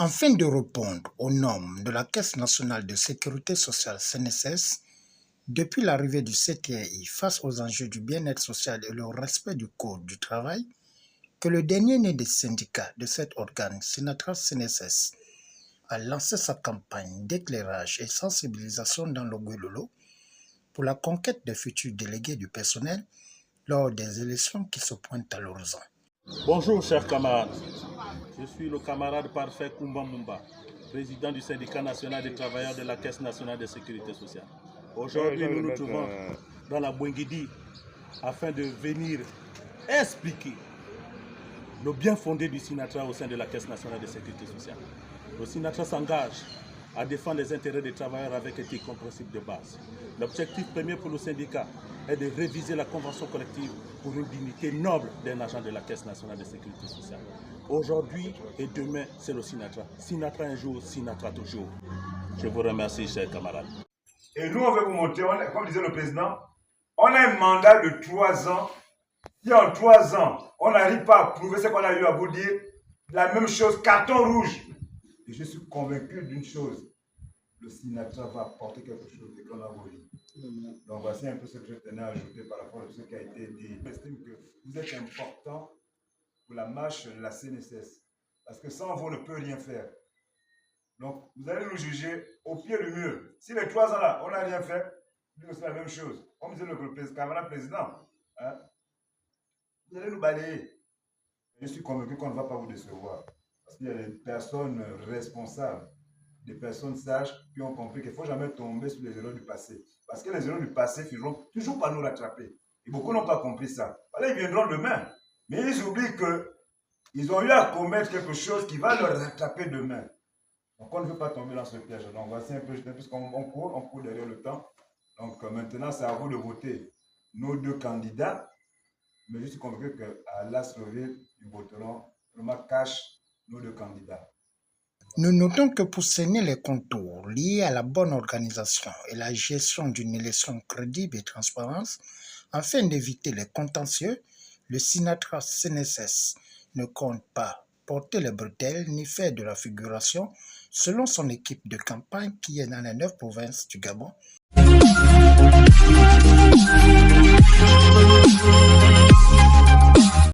Afin de répondre aux normes de la Caisse nationale de sécurité sociale CNSS, depuis l'arrivée du CTI face aux enjeux du bien-être social et le respect du Code du travail, que le dernier né des syndicats de cet organe, Sinatra CNSS, a lancé sa campagne d'éclairage et sensibilisation dans le Guilolo pour la conquête des futurs délégués du personnel lors des élections qui se pointent à l'horizon. Bonjour chers camarades, je suis le camarade parfait Koumba Mumba, président du syndicat national des travailleurs de la Caisse nationale de sécurité sociale. Aujourd'hui, nous nous trouvons dans la Bouengidi afin de venir expliquer le bien fondé du Sinatra au sein de la Caisse nationale de sécurité sociale. Le Sinatra s'engage à défendre les intérêts des travailleurs avec éthique comme principe de base. L'objectif premier pour le syndicat est de réviser la convention collective pour une dignité noble d'un agent de la Caisse nationale de sécurité sociale. Aujourd'hui et demain, c'est le Sinatra. Sinatra un jour, Sinatra toujours. Je vous remercie, chers camarades. Et nous, on veut vous montrer, comme disait le président, on a un mandat de 3 ans. Si en 3 ans, on n'arrive pas à prouver ce qu'on a eu à vous dire, la même chose, carton rouge. Et je suis convaincu d'une chose, le Sinatra va apporter quelque chose de qu'on a voulu. Donc voici un peu ce que je tenais à ajouter par rapport à ce qui a été dit. J'estime que vous êtes important pour la marche de la CNSS, parce que sans vous, on ne peut rien faire. Donc, vous allez nous juger au pied du mur. Si les 3 ans là, on n'a rien fait, c'est la même chose. Comme disait le camarade président, hein, vous allez nous balayer. Je suis convaincu qu'on ne va pas vous décevoir. Parce qu'il y a des personnes responsables, des personnes sages qui ont compris qu'il ne faut jamais tomber sur les erreurs du passé. Parce que les erreurs du passé finiront toujours par nous rattraper. Et beaucoup n'ont pas compris ça. Voilà, ils viendront demain. Mais ils oublient qu'ils ont eu à commettre quelque chose qui va leur rattraper demain. Donc on ne veut pas tomber dans ce piège. Donc voici un peu, puisqu'on court derrière le temps. Donc maintenant, c'est à vous de voter nos 2 candidats. Mais je suis convaincu qu'à l'Astroville, ils voteront vraiment cash nos 2 candidats. Nous notons que pour cerner les contours liés à la bonne organisation et la gestion d'une élection crédible et transparente, afin d'éviter les contentieux, le Sinatra CNSS ne compte pas porter les bretelles ni faire de la figuration selon son équipe de campagne qui est dans les 9 provinces du Gabon.